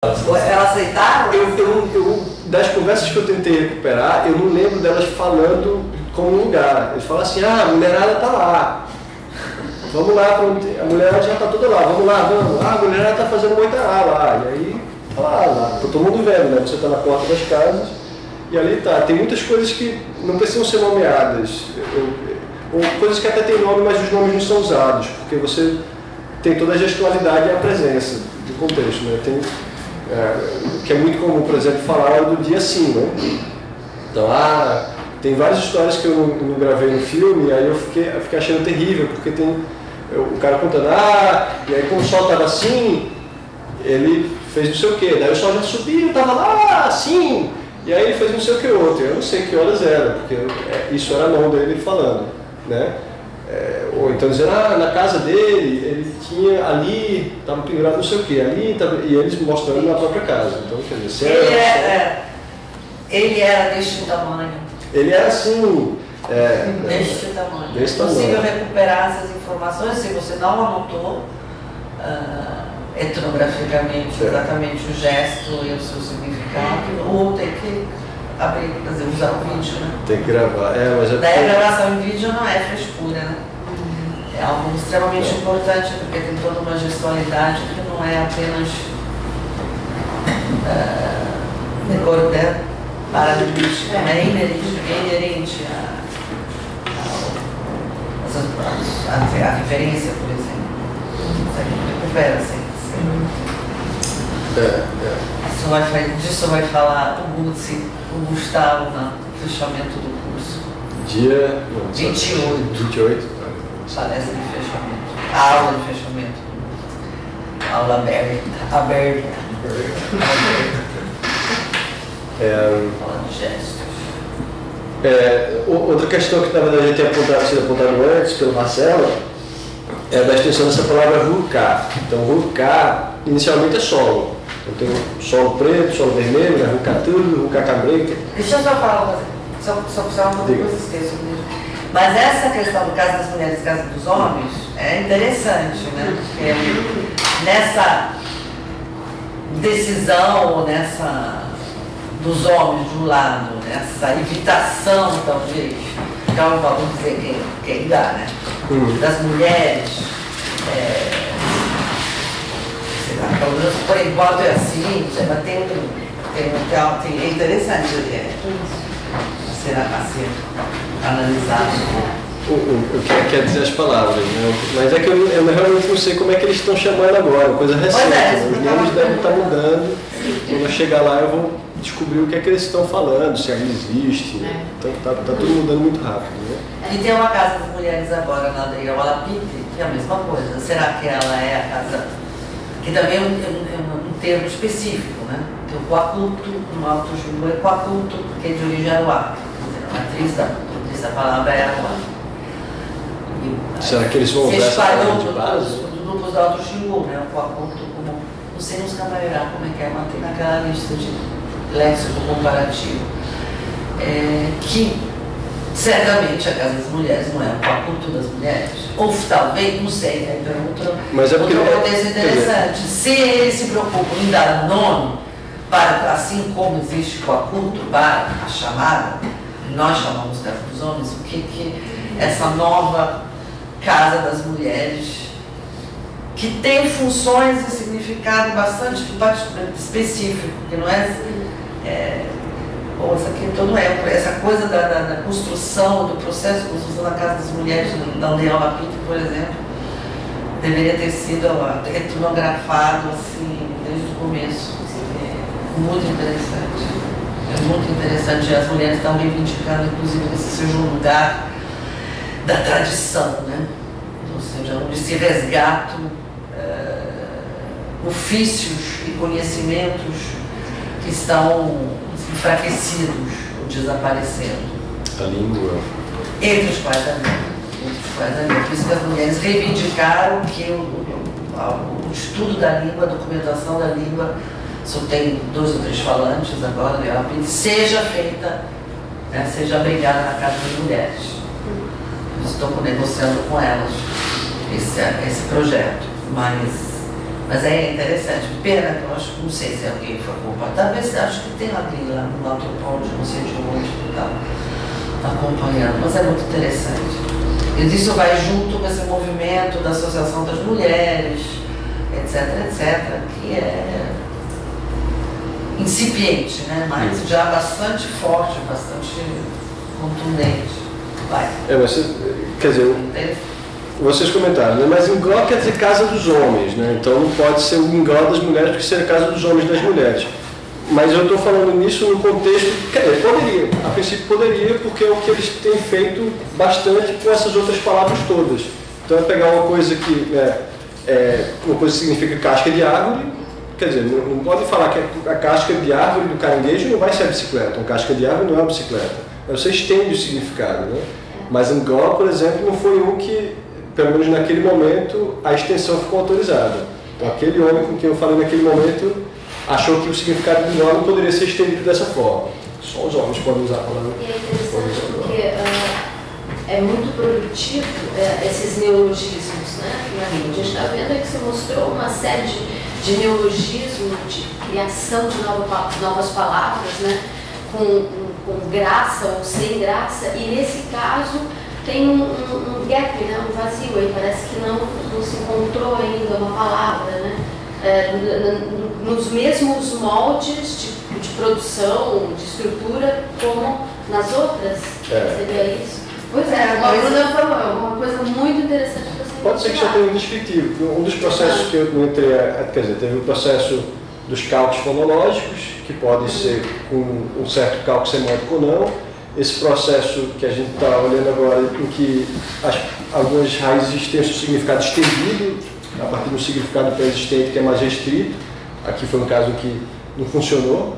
Elas aceitaram? Das conversas que eu tentei recuperar, eu não lembro delas falando como lugar. Eles falam assim, a mulherada tá lá. Vamos lá, a mulherada já tá toda lá, vamos lá, vamos. A mulherada tá fazendo moitará lá. E aí, tá lá, tá todo mundo vendo, né? Você tá na porta das casas e ali tá. Tem muitas coisas que não precisam ser nomeadas. Ou coisas que até tem nome, mas os nomes não são usados, porque você tem toda a gestualidade e a presença do contexto, né? Que é muito comum, por exemplo, falar do dia assim, né? Então, tem várias histórias que eu não gravei no filme, e aí eu fiquei achando terrível, porque tem o cara contando, e aí como o sol estava assim, ele fez não sei o quê, daí o sol já subiu, estava lá, assim, e aí ele fez não sei o que outro, eu não sei que horas era, porque isso era a mão dele falando, né? Ou então dizendo, na casa dele, ele tinha ali, estava pendurado não sei o que, ali, e eles mostrando na própria casa. Então, quer dizer, ele era deste tamanho. Ele era assim. Deste tamanho. Desse tamanho. É possível recuperar essas informações se você não anotou etnograficamente exatamente o gesto e o seu significado, ou tem que abrir, quer dizer, usar o vídeo, né? Tem que gravar. Daí a gravação em vídeo não é frescura, né? É algo extremamente importante, porque tem toda uma gestualidade que não é apenas paradigmática, é inerente a referência, por exemplo. Você recupera sempre. Disso vai falar o Gustavo no fechamento do curso. Dia 28. Palestra de fechamento. Aula de fechamento. Aula aberta. Aula de gestos. Outra questão que na verdade a gente tinha sido apontado antes pelo Marcelo é da extensão dessa palavra ruká. Então, ruká inicialmente é solo. Então, tem o solo preto, solo vermelho, né? Ruká tudo, ruká cabreca. Deixa eu só falar uma coisa, só uma coisa que eu esqueço mesmo. Mas essa questão do caso das mulheres e caso dos homens é interessante, né? Porque nessa decisão, ou dos homens de um lado, nessa evitação, talvez, vamos dizer quem dá, né? Das mulheres, sei lá, pelo menos por enquanto é assim, mas é interessante a ser analisado. O que quer dizer as palavras, né? Mas é que eu realmente não sei como é que eles estão chamando agora, coisa recente, né? Os nomes devem estar mudando. Quando eu chegar lá eu vou descobrir o que é que eles estão falando, se ainda existe. Então tá tudo mudando muito rápido, né? E tem uma casa das mulheres agora na Aldeia Walapiti, que é a mesma coisa. Será que ela é a casa, que também é um termo específico, né? Tem o Coaculto, no Alto Xingu é Coaculto, porque é de origem aruá. A matriz da palavra é aruá. Será que eles vão usar essa palavra de base? Os grupos do Alto Xingu, né? O Coaculto, como não sei nos Cambairá, como é que é, mas tem naquela lista de léxico comparativo. Que certamente a Casa das Mulheres não é o Coaculto das Mulheres, ou talvez, não sei, mas é porque outro contexto interessante. Se eles se preocupam em dar nome, assim como existe Coaculto para a chamada, nós chamamos Casa dos Homens, o que essa nova Casa das Mulheres, que tem funções e significado bastante específico, que não essa coisa da construção, do processo de construção da Casa das Mulheres da Aldeia Walapiti, por exemplo, deveria ter sido etnografado assim, desde o começo. Muito interessante. É muito interessante. As mulheres estão reivindicando, inclusive, que esse seja um lugar da tradição, né? Ou seja, onde se resgatam ofícios e conhecimentos que estão enfraquecidos ou desaparecendo. A língua. Entre os quais a língua. Por isso que as mulheres reivindicaram que o estudo da língua, a documentação da língua, só tem 2 ou 3 falantes agora, seja feita, seja abrigada na Casa das Mulheres. Estou negociando com elas esse projeto, mas Mas é interessante, pena que eu acho que não sei se alguém foi culpa. Talvez acho que tem alguém lá no antropólogo, não sei de onde que está acompanhando, mas é muito interessante. E isso vai junto com esse movimento da Associação das Mulheres, etc, que é incipiente, né? Mas já bastante forte, bastante contundente. Vai. Mas, quer dizer, vocês comentaram, né? Mas Ingó quer dizer casa dos homens, né? Então não pode ser o Ingó das mulheres, porque seria casa dos homens e das mulheres. Mas eu estou falando nisso no contexto, quer dizer, poderia, a princípio poderia, porque é o que eles têm feito bastante com essas outras palavras todas. Então é pegar uma coisa que, uma coisa que significa casca de árvore, quer dizer, não pode falar que a casca de árvore do caranguejo não vai ser a bicicleta, uma casca de árvore não é uma bicicleta. Aí você estende o significado, né? Mas Angó, por exemplo, não foi um que, pelo menos naquele momento, a extensão ficou autorizada. Então aquele homem com quem eu falei naquele momento achou que o significado do Ingó não poderia ser estendido dessa forma. Só os homens podem usar a palavra. E é interessante porque é muito produtivo esses neologismos, né? A gente está vendo que você mostrou uma série de neologismos, de criação de novas palavras, né? Com graça ou sem graça, e nesse caso tem um gap, né? Um vazio aí, parece que não se encontrou ainda uma palavra, né? Nos mesmos moldes de produção, de estrutura, como nas outras, seria isso? Pois é, a Bruna falou, uma coisa muito interessante para você. Pode ser que já tenha um descritivo. Um dos processos que eu não entrei, quer dizer, teve o processo dos cálculos fonológicos, que pode ser com um certo cálculo semântico ou não. Esse processo que a gente está olhando agora, em que algumas raízes têm o seu significado estendido, a partir do significado pré-existente que é mais restrito. Aqui foi um caso que não funcionou.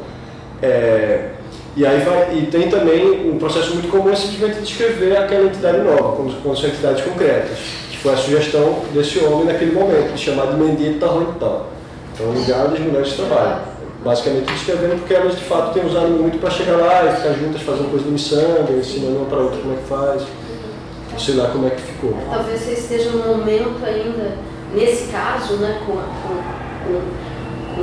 E tem também um processo muito comum, é simplesmente descrever aquela entidade nova, como são entidades concretas, que foi a sugestão desse homem naquele momento, de chamar de Mendieta Roitão. Então, o lugar onde as mulheres trabalham. Basicamente descrevendo porque elas de fato têm usado muito para chegar lá e ficar juntas fazendo coisa de missão, ensinando uma para outra como é que faz, sei lá como é que ficou. Talvez você esteja num momento ainda, nesse caso, né, com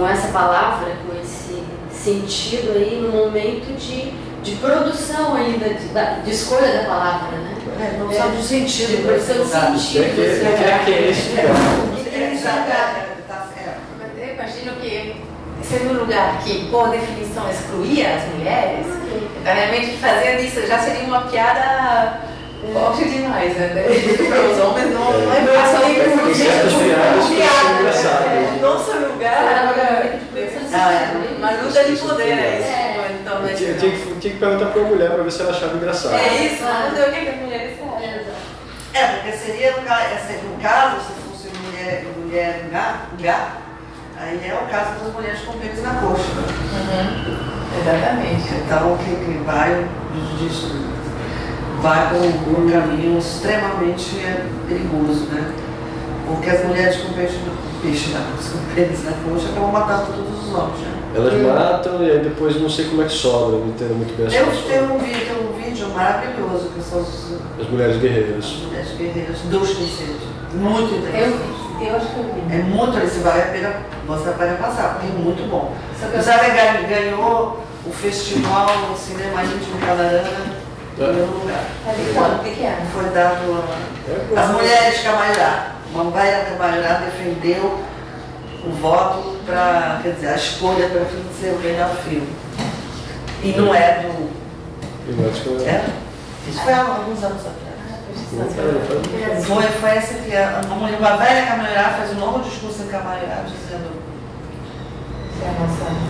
essa palavra, com esse sentido aí, no momento de produção ainda, de escolha da palavra, né? Não sabe o sentido. De produção do sentido. Eu imagino que sendo um lugar que, por definição, excluía as mulheres, realmente fazendo isso já seria uma piada forte demais, né? Para os homens não é fácil. Certas piadas que são engraçadas. Nosso lugar uma luta de poder, é isso. Então, eu tinha que perguntar para uma mulher para ver se ela achava engraçado. É isso, vamos ver o que as mulheres acham. Porque seria, no caso, se fosse mulher gá, aí é o caso das mulheres com pênis na coxa. Exatamente. Então, que vai por um caminho extremamente perigoso, né? Porque as mulheres com pênis na coxa acabam matando todos os homens, né? Elas matam e aí depois não sei como é que sobra, não entendo muito bem essa história. Tem um vídeo maravilhoso que são as mulheres guerreiras. As mulheres guerreiras dos conselhos. Muito interessante. Eu acho que eu vi. É muito, esse vale a pena você vai passar, porque é muito bom. O Zé ganhou o festival Cinema Íntimo Canarana em primeiro lugar. O que é? Foi dado às mulheres Camaiurá. Uma velha Camaiurá defendeu o voto para, quer dizer, a escolha para ser o melhor filme. E não é do. Isso foi há alguns anos atrás. Foi essa que uma velha Camaiurá fez um longo discurso em Camaiurá dizendo.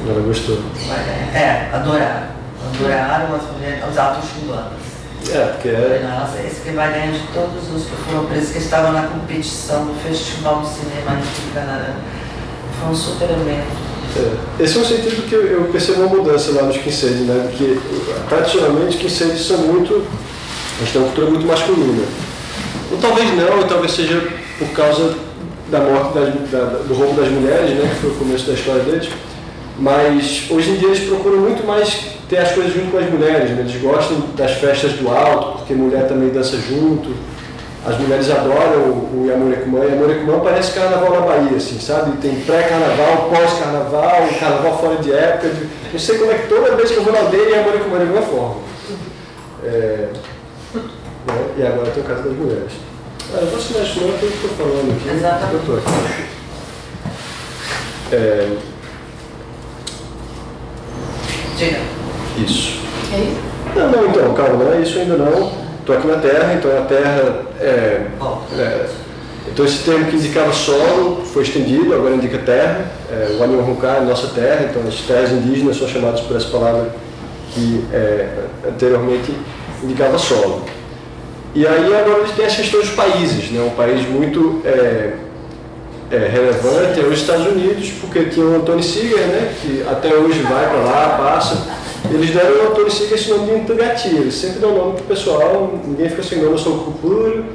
Ela gostou. Adoraram as mulheres, os atos cubanos. Porque Nossa, esse que vai ganhar de todos os que foram presos, que estavam na competição do Festival do Cinema do Canadá. Foi um super evento. Esse é um sentido que eu percebo uma mudança lá nos Quincedes, né? Porque tradicionalmente os Quincedes são muito. A gente tem uma cultura muito masculina. Ou talvez não, ou talvez seja por causa da morte do roubo das mulheres, né? Que foi o começo da história deles. Mas hoje em dia eles procuram muito mais ter as coisas junto com as mulheres, né? Eles gostam das festas do alto, porque mulher também dança junto. as mulheres adoram o Yamurecumã. Yamurecumã parece carnaval na Bahia, assim, sabe? Tem pré-carnaval, pós-carnaval, carnaval fora de época. Não sei como é que toda vez que eu vou na aldeia, Yamurecumã de alguma forma. Né? E agora tem o caso das mulheres. Eu vou assinar isso não, que eu estou falando aqui. Exatamente. Eu estou aqui. Diga. Isso. É isso? Não, então, calma, não é isso ainda não. Estou aqui na Terra, então a Terra então esse termo que indicava solo foi estendido, agora indica terra. O Anhonruká é nossa terra, então as terras indígenas são chamadas por essa palavra que anteriormente indicava solo. E aí agora eles têm as questões dos países, né? Um país muito relevante é os Estados Unidos, porque tinha o Antônio Seeger, né? Que até hoje vai para lá, passa. Eles deram ao Antônio Seeger esse nome de Ntugati, eles sempre dão nome para o pessoal, ninguém fica sem nome, eu sou o Cupuro,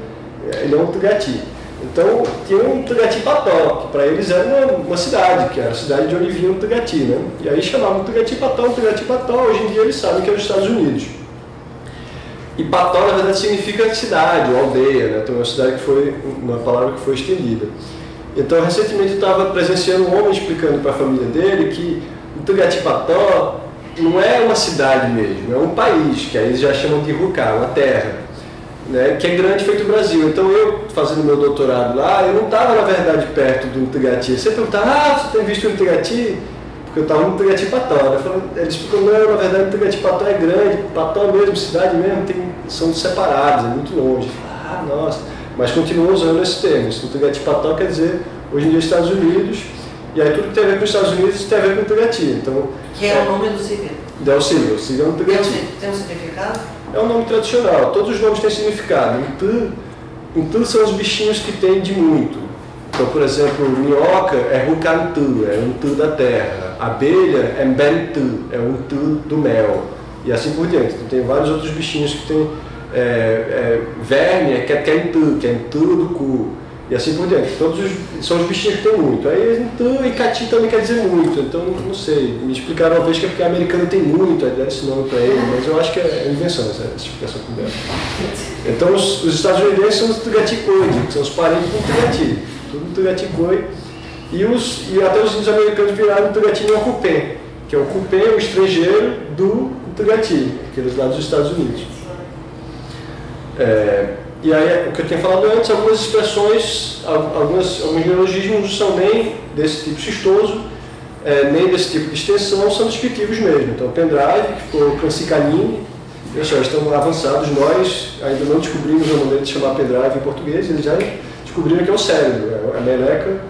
ele é um Ntugati. Então tinha um Ntugati Pató, que para eles era uma cidade, que era a cidade de onde vinha o Ntugati, né? E aí chamavam Ntugati Pató, hoje em dia eles sabem que é os Estados Unidos. E Pató, na verdade, significa cidade ou aldeia, né? Então é uma cidade que foi, uma palavra que foi estendida. Então, recentemente eu estava presenciando um homem explicando para a família dele que o Ntugati Pató não é uma cidade mesmo, é um país, que aí eles já chamam de Ruká, uma terra, né, que é grande feito o Brasil. Então eu, fazendo meu doutorado lá, eu não estava na verdade perto do Ntugati. Eu sempre perguntava, você tem visto o Ntugati? Porque eu estava no Ntugati Pató. Ele explicou, não, na verdade o Ntugati Pató é grande, Pató é mesmo, cidade mesmo, são separados, é muito longe. Nossa, mas continuam usando esse termo. Ntugati Pató quer dizer, hoje em dia, Estados Unidos. E aí tudo que tem a ver com os Estados Unidos tem a ver com o Ntugati. Então, que é o nome do Seeger? O Seeger é um Ntugati. Tem um significado? É um nome tradicional, todos os nomes têm significado. Ntu são os bichinhos que tem de muito. Então, por exemplo, minhoca é Rukantu, é um Ntu da terra. Abelha é Mbentu, é um Ntu do mel. E assim por diante. Então, tem vários outros bichinhos que tem verme, é Kekentu, que é Ntu do cu. E assim por diante. Todos são os bichinhos que tem muito. Aí Ntu e Cati também quer dizer muito. Então, não sei. Me explicaram uma vez que é porque a americana tem muito, aí deram esse nome para ele, mas eu acho que é invenção essa explicação que deram. Então, os estadunidenses são os Ntugati-Koi, que são os parentes do Ntugati. Tudo Ntugati-Koi. E até os índios americanos viraram Ntugati-Nyokupé, que é o Cupé, o estrangeiro do Ntugati, aqueles lá dos Estados Unidos. E aí, o que eu tinha falado antes, algumas expressões, alguns neologismos não são nem desse tipo xistoso, nem desse tipo de extensão, são descritivos mesmo. Então, pendrive, que ficou Kansikanini, pessoal, estamos avançados, nós ainda não descobrimos a maneira de chamar pendrive em português, eles já descobriram que é o cérebro, a meleca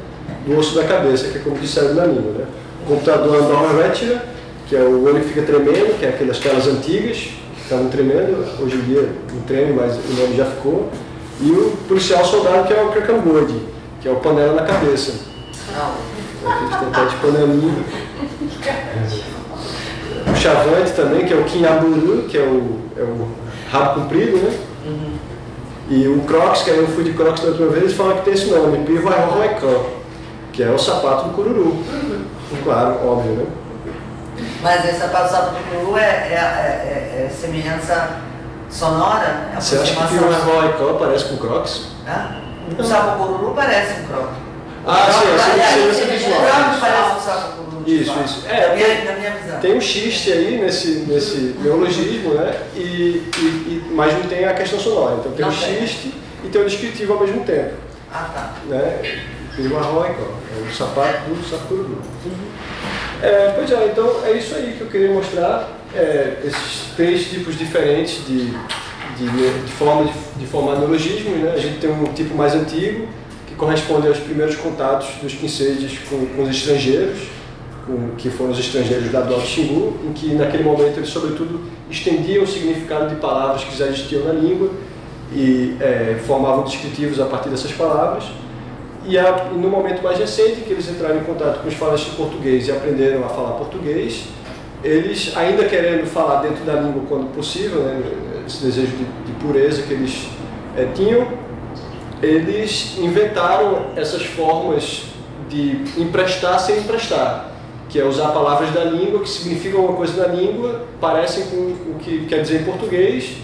do osso da cabeça, que é como diz cérebro na língua. Né? O computador Andorra-Retina, que é o olho que fica tremendo, que é aquelas telas antigas, estavam tremendo, hoje em dia não treme, mas o nome já ficou. E o policial soldado, que é o Kakambodi, que é o panela na cabeça. Aqueles tentar de panelinha. O chavante também, que é o Kinhaburu, que é o rabo comprido, né? E o Crocs, que eu fui de Crocs da outra vez, eles falam que tem esse nome, Pihuahuaicó, que é o sapato do cururu. Claro, óbvio, né? Mas esse sapato do cururu é semelhança sonora? É você acha que Pihuahuaicó parece com Crocs? O sapo cururu parece um Croc. Sim, esse visual. O Croc parece um sapo cururu. Isso. Na minha visão. Tem um xiste aí nesse neologismo, né? Mas não tem a questão sonora. Então tem o xiste e tem o descritivo ao mesmo tempo. Tá. Né? Pihuahuaicó, é o sapato do sapo cururu. Pois é, então é isso aí que eu queria mostrar, esses 3 tipos diferentes de forma de formar neologismos, né? A gente tem um tipo mais antigo, que corresponde aos primeiros contatos dos quincedes com os estrangeiros, que foram os estrangeiros lá do Alto Xingu, em que naquele momento eles sobretudo estendiam o significado de palavras que já existiam na língua e formavam descritivos a partir dessas palavras. E no momento mais recente, que eles entraram em contato com os falantes de português e aprenderam a falar português, eles, ainda querendo falar dentro da língua quando possível, né, esse desejo de pureza que eles tinham, eles inventaram essas formas de emprestar sem emprestar, que é usar palavras da língua que significam uma coisa na língua, parecem com o que quer dizer em português,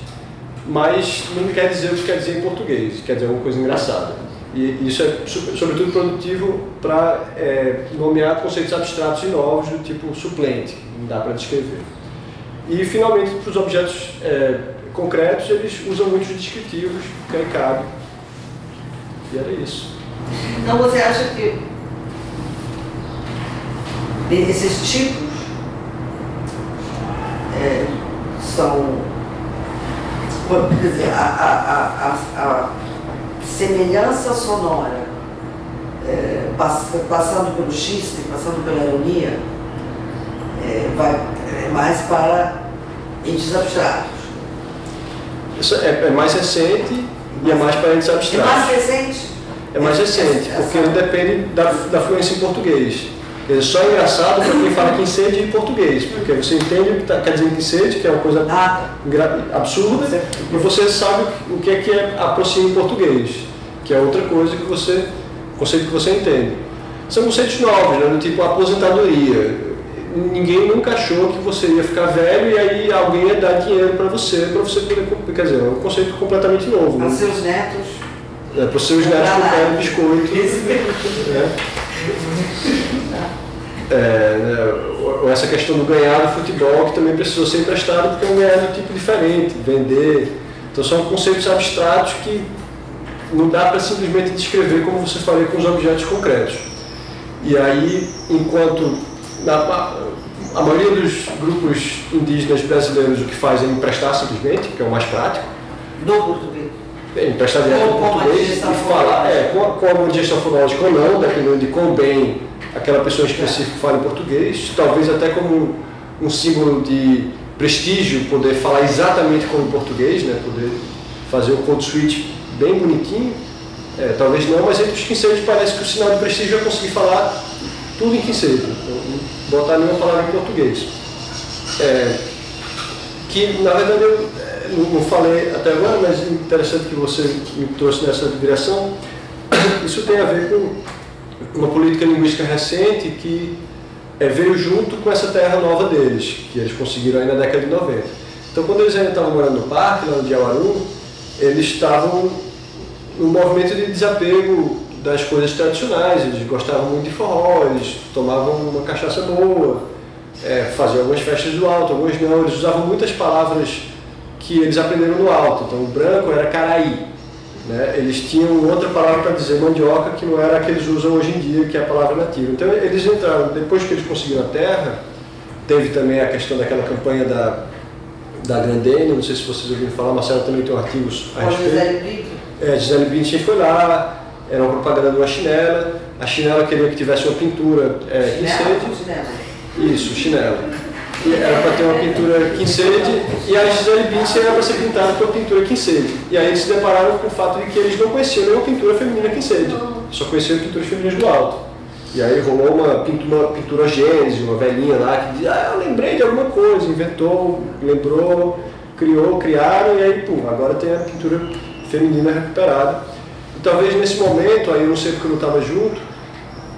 mas não quer dizer o que quer dizer em português, quer dizer alguma coisa engraçada. E isso é sobretudo produtivo para nomear conceitos abstratos e novos do tipo suplente, que não dá para descrever. E finalmente, para os objetos concretos, eles usam muitos descritivos, que aí cabe. E era isso. Então você acha que esses tipos são, quer dizer, a semelhança sonora passando pelo xiste, passando pela ironia, vai mais para entes abstratos. Isso é mais recente e é mais para entes abstratos. É mais recente? É mais recente, porque ele depende da fluência em português. É só engraçado para quem fala quincede em português, porque você entende o que quer dizer quincede, que é uma coisa absurda, e você sabe o que é aproxima em português, que é outra coisa conceito que você entende. São conceitos novos, né, do tipo aposentadoria. Ninguém nunca achou que você ia ficar velho e aí alguém ia dar dinheiro para você poder, quer dizer, é um conceito completamente novo. Para né? seus netos. Para os seus netos comprarem biscoito. Ou essa questão do ganhar do futebol, que também precisou ser emprestado porque é um ganhar de tipo diferente, vender. Então são conceitos abstratos que não dá para simplesmente descrever como você faria com os objetos concretos. E aí, enquanto a maioria dos grupos indígenas brasileiros o que faz é emprestar simplesmente, que é o mais prático. Do português. Emprestar direto do português e falar com uma digestão fonológica ou não, dependendo de quão bem aquela pessoa em específico fala em português, talvez até como um símbolo de prestígio poder falar exatamente como em português, né? Poder fazer o code switch bem bonitinho, talvez não, mas entre os quinceiros parece que o sinal de prestígio é conseguir falar tudo em quinceiros, não botar nenhuma palavra em português. Que na verdade eu não falei até agora, mas é interessante que você me trouxe nessa direção. Isso tem a ver com uma política linguística recente que veio junto com essa terra nova deles, que eles conseguiram aí na década de 90. Então, quando eles ainda estavam morando no parque, lá no Diawaru, eles estavam num movimento de desapego das coisas tradicionais. Eles gostavam muito de forró, eles tomavam uma cachaça boa, faziam algumas festas do alto, algumas não. Eles usavam muitas palavras que eles aprenderam no alto. Então, o branco era caraí. Né? Eles tinham outra palavra para dizer mandioca, que não era a que eles usam hoje em dia, que é a palavra nativa. Então eles entraram, depois que eles conseguiram a terra, teve também a questão daquela campanha da Grandene, não sei se vocês ouviram falar, Marcelo também tem um artigo a respeito. Gisele Bündchen foi lá, era uma propaganda de uma chinela, a chinela queria que tivesse uma pintura Chinela? Isso, chinela. Era para ter uma pintura quincede e a Gisele Bündchen era para ser pintada com a pintura quincede. E aí eles se depararam com o fato de que eles não conheciam nenhuma pintura feminina quincede, só conheciam pinturas femininas do alto. E aí rolou uma pinturogênese, uma velhinha lá que dizia, eu lembrei de alguma coisa, inventou, lembrou, criaram e aí, pum, agora tem a pintura feminina recuperada. E talvez nesse momento, aí eu não sei porque eu não estava junto,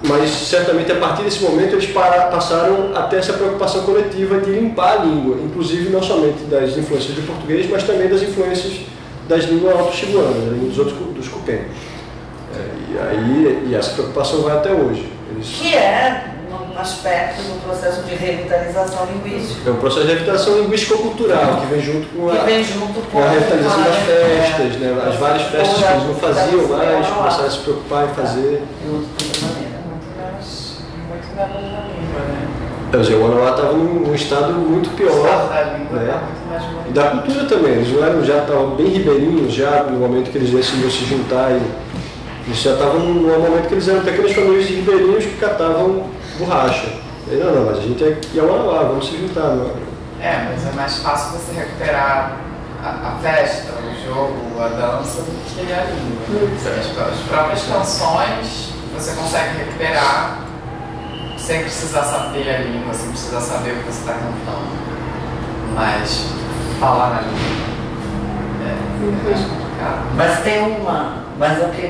mas certamente a partir desse momento eles passaram a ter essa preocupação coletiva de limpar a língua, inclusive não somente das influências do português, mas também das influências das línguas alto-chibuanas, dos cupém. E essa preocupação vai até hoje. Que é um aspecto do processo de revitalização linguística. É um processo de revitalização linguístico-cultural que vem junto com a revitalização das festas, né? As várias festas que eles não faziam mais, começaram a se preocupar em fazer. O Wanawá estava num estado muito pior, né? E da cultura também, eles já estavam bem ribeirinhos já no momento que eles decidiram se juntar e eles já estavam num momento que eles eram pequenas famílias de ribeirinhos que catavam borracha. E não, mas a gente é Wanawá, vamos se juntar. Não. Mas é mais fácil você recuperar a festa, o jogo, a dança do que a língua. As próprias canções você consegue recuperar sem precisar saber a língua, sem precisar saber o que você está cantando. Mas falar na língua é mais complicado.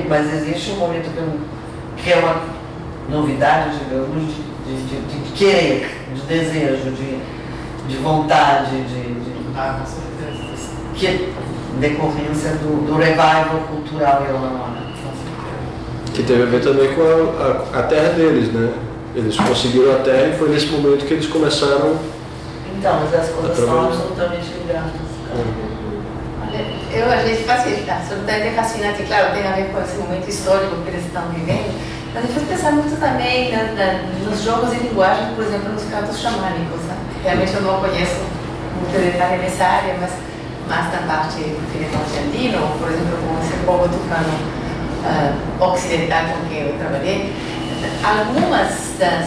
Mas existe um momento que é uma novidade, digamos, de querer, de desejo, de vontade, com certeza. Que decorrência do revival cultural iorubá. Que teve a ver também com a terra deles, né? Eles conseguiram a terra e foi nesse momento que eles começaram. Então, mas as coisas são absolutamente ligadas. Eu achei absolutamente fascinante, claro, tem a ver com esse momento histórico que eles estão vivendo, mas eu fui pensar muito também nos jogos de linguagem, por exemplo, nos cantos xamânicos. Né? Realmente eu não conheço muito detalhe nessa área, mas mais da parte do Finetante andino, por exemplo, com esse povo tucano ocidental com quem eu trabalhei, algumas das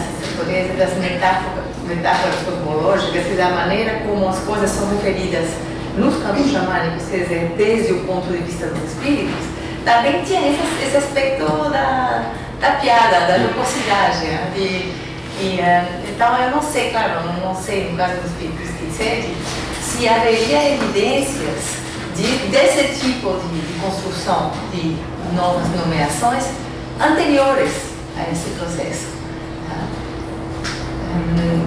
metáforas cosmológicas e da maneira como as coisas são referidas nos cantos xamânicos, quer dizer, desde o ponto de vista dos espíritos, também tinha esse aspecto da piada, da jocosidade. Então eu não sei, claro, não sei no caso dos espíritos de sede, se haveria evidências desse tipo de construção de novas nomeações anteriores a esse processo.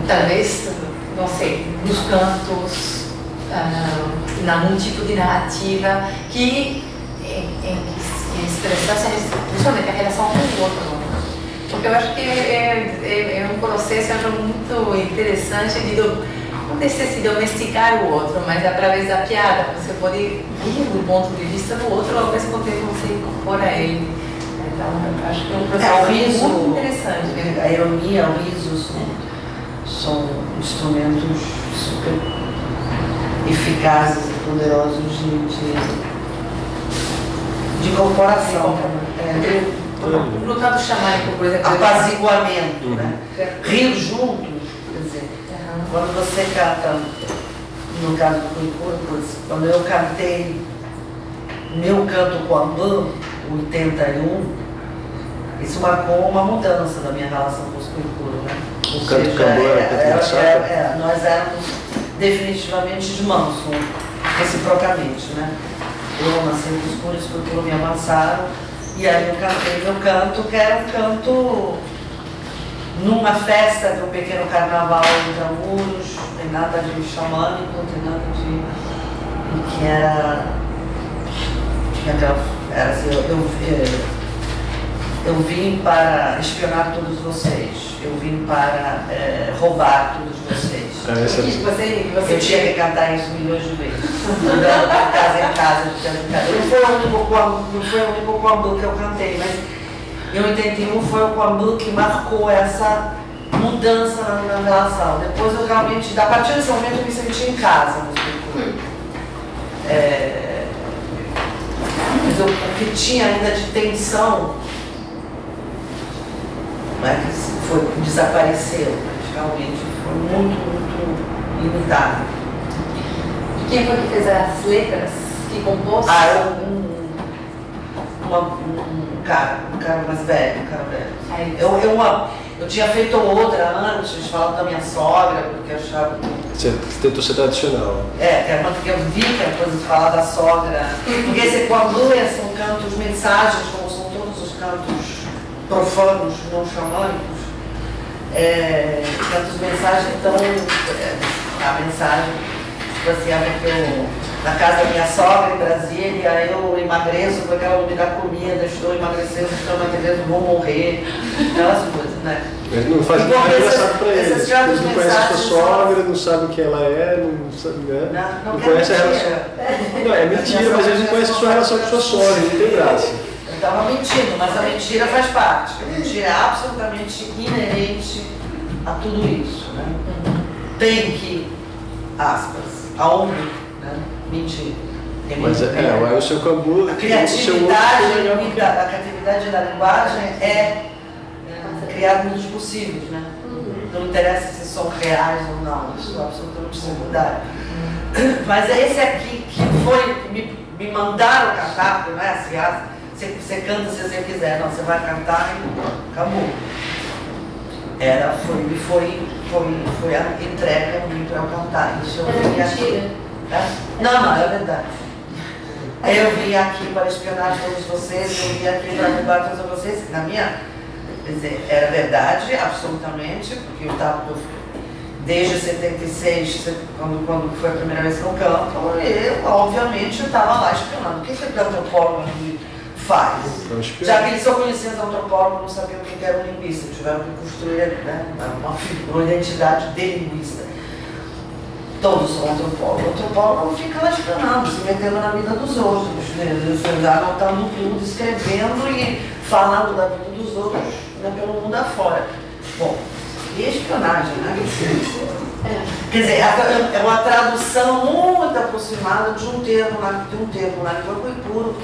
Talvez, não sei, nos cantos, em algum tipo de narrativa que expressasse principalmente a relação com o outro. Porque eu acho que é um processo muito interessante de não se domesticar o outro, mas através da piada você pode ir do ponto de vista do outro, ao mesmo tempo você incorpora ele. Então eu acho que é um processo muito interessante. A ironia, o riso são instrumentos super eficazes e poderosos de incorporação. No canto xamânico, por exemplo, apaziguamento, né? Rir junto, quer dizer, quando você canta, no caso do Cuicuricus, quando eu cantei meu canto Coambã, 81, isso marcou uma mudança na minha relação com os Cuicuros, né? O canto Cambã nós éramos definitivamente irmãos, reciprocamente, né? Eu nasci com os Curos, os Cuicuros me avançaram, e aí eu cantei meu canto, que era um canto numa festa de um pequeno carnaval em Intramuros, não tem nada de xamânico, não tem nada de... e que era assim, eu vim para espionar todos vocês, eu vim para roubar todos vocês. Eu tinha que cantar isso milhões de vezes, andando de casa em casa, de casa em casa. Não foi o único Coambã que eu cantei, mas em 81 foi o Coambã que marcou essa mudança na relação. Depois eu realmente, a partir desse momento eu me senti em casa no Cuicuru. Mas o que tinha ainda de tensão, né, que desapareceu, realmente foi muito limitado. E quem foi que fez as letras? Que compôs? Um cara mais velho, Eu tinha feito outra antes, falando da minha sogra, porque eu achava que... Você tentou ser tradicional. Porque eu vi que a coisa de falar da sogra. Porque esse Coambã são cantos, mensagens, como são todos os cantos profanos, não xamânicos. Cantos, mensagens, então, a mensagem, tipo assim, na casa da minha sogra em Brasília, eu emagreço porque ela não me dá comida, estou emagrecendo, estou emagrecendo, vou morrer, aquelas coisas, né? Mas não faz nada engraçado pra eles. Eles não conhecem a sua sogra, não sabem quem ela é, não sabe, né? Não conhecem a relação. Não, é mentira, mas eles não conhecem a sua relação com sua sogra, não tem graça. Eu estava mentindo, mas a mentira faz parte. A mentira é absolutamente inerente a tudo isso, né? Tem que, aspas, aonde, né? Mentir. Mas o seu Cambu... A criatividade da linguagem é criar mundos possíveis, né? Não interessa se são reais ou não, isso é absolutamente secundário. Mas é esse aqui que foi, me mandaram cantar, porque não é assim, você canta se você quiser, não, você vai cantar e acabou. Foi a entrega para eu cantar. Isso eu vim aqui. Não, é verdade. Eu vim aqui para espionar todos vocês, eu vim aqui para roubar todos vocês. Na minha, quer dizer, era verdade, absolutamente, porque desde 76, quando foi a primeira vez que eu canto, eu obviamente estava lá espionando. O que o antropólogo faz? Já que eles só conheciam os antropólogos, não sabiam o que era um linguista, tiveram que construir, né, uma identidade de linguista. Todos são antropólogos. O antropólogo fica lá espionando, se metendo na vida dos outros, anotando tudo, escrevendo e falando da vida dos outros, né, pelo mundo afora. Bom, e espionagem, né? Quer dizer, é uma tradução muito aproximada de um termo na língua Guipuro,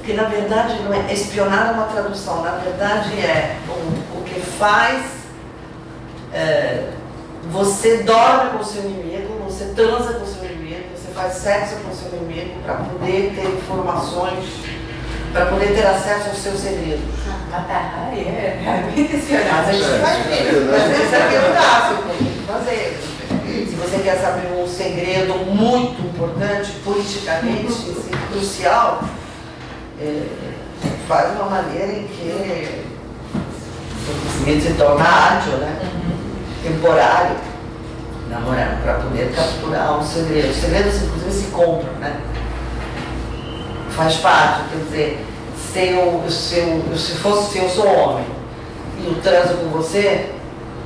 que na verdade não é espionar, é uma tradução, na verdade é o que faz. Você dorme com o seu inimigo, você transa com o seu inimigo, você faz sexo com o seu inimigo para poder ter informações, para poder ter acesso aos seus segredos. É bem espionagem. Mas a gente vai ver, mas esse é o que tem que fazer. Se você quer saber um segredo muito importante, politicamente, assim, crucial, faz de uma maneira em que você se torna ágil, né? Temporário, namorando, para poder capturar um segredo. Os segredos, inclusive, se compram, né? Faz parte, quer dizer, se eu sou homem e eu transo com você,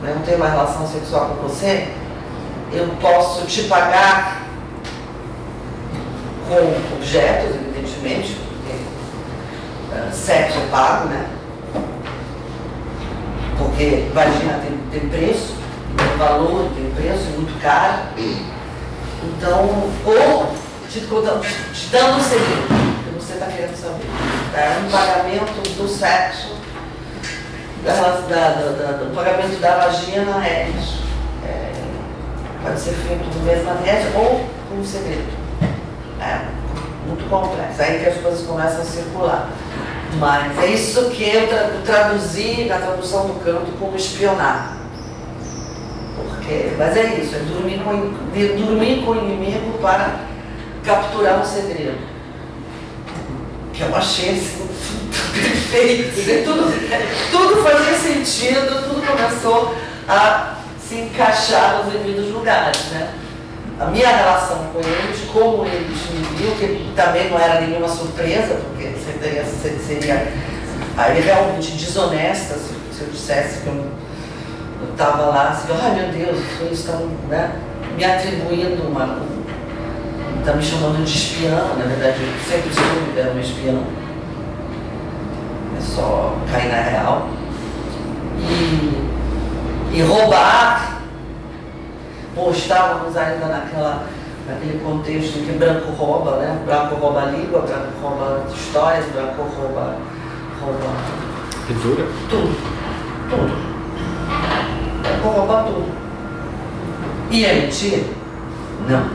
né, não tenho uma relação sexual com você, eu posso te pagar com objetos, evidentemente, porque sexo é pago, né? Porque vagina tem preço, tem valor, tem preço, é muito caro. Então, ou te dando um segredo que você está querendo saber. Um pagamento do sexo, do pagamento da vagina é isso. Pode ser feito no mesmo rede ou com um segredo. É muito complexo. Aí que as coisas começam a circular. Mas é isso que eu traduzi na tradução do canto como espionar. Mas é isso, é dormir com o inimigo para capturar um segredo. Que eu achei assim, perfeito. Tudo fazia sentido, tudo começou a se encaixar nos devidos lugares, né? A minha relação com eles, como eles me viam, que também não era nenhuma surpresa, porque seria aí realmente desonesta se eu dissesse que eu estava lá, assim, ai meu Deus, eles estão, né, me atribuindo estão me chamando de espiã, na verdade eu sempre soube que era uma espiã, é só cair na real. E roubar, estávamos ainda naquele contexto em que branco rouba, né? Branco rouba a língua, branco rouba histórias, branco rouba pintura? Tudo. Branco rouba tudo. E é mentira? Não.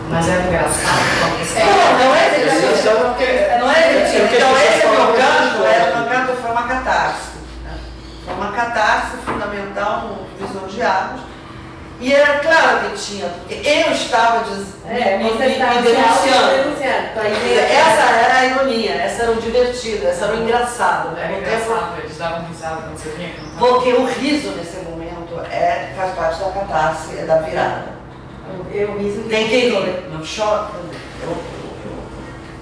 Mas é engraçado. Não é mentira. Não é mentira. Então esse é o meu canto, foi uma catarse. Foi uma catarse fundamental no Divisor de Águas. E era claro que tinha, porque eu estava me denunciando. Essa era a ironia, essa era o divertido, essa era o engraçado. Era engraçado, eles davam risada quando você vinha cantar. Porque o riso nesse momento faz parte da catarse, é da virada. Tem que rir, não chora.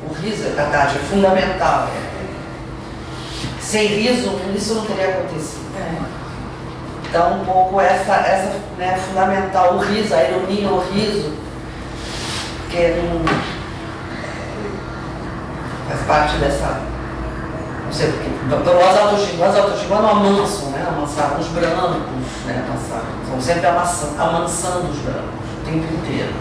O riso é catarse, é fundamental. Sem riso, isso não teria acontecido. Então, um pouco essa né, fundamental, o riso, a ironia, o riso, que faz parte dessa, não sei porque, os autoxingando amansam, né, amansaram os brancos, né, são sempre amansando os brancos, o tempo inteiro.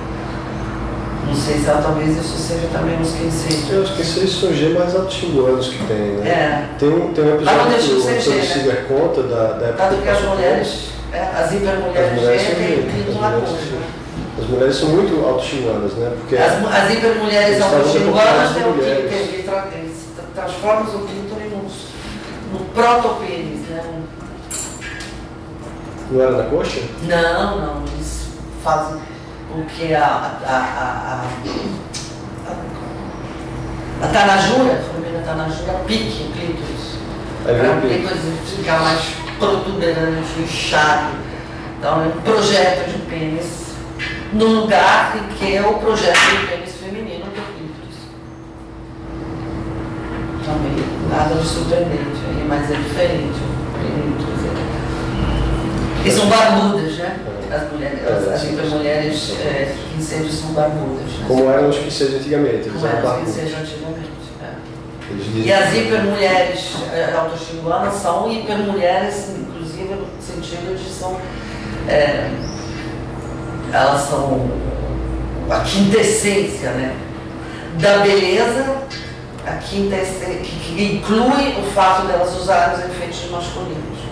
Não sei se talvez isso seja também nos quinceis. Eu acho que esses são G mais autoxinguanos que tem, né? Tem um episódio que o Antônio Silver conta da época. Tanto que as mulheres, as hipermulheres G têm pinto na coxa. As mulheres são muito autoxinguanas, né? Porque as hipermulheres autoxinguanas transformam o clítoris no protopênis, né? Não era na coxa? Não, eles fazem porque a tanajura, a família tanajura, pique o clítoris. Para o clítoris ficar mais protuberante, inchado. Então é um projeto de pênis no lugar em que é o projeto de pênis feminino do clítoris. Também nada de surpreendente aí, mas é diferente. E são barbudas, né? As mulheres, as hipermulheres quincejos são barbudas. Né? Como eram os quincejos antigamente. Como eram os quincejos antigamente. E as hipermulheres autoxinguanas são hipermulheres, inclusive no sentido de são. Elas são a quintessência, né? Da beleza, a quintessência, que inclui o fato delas usarem os efeitos masculinos.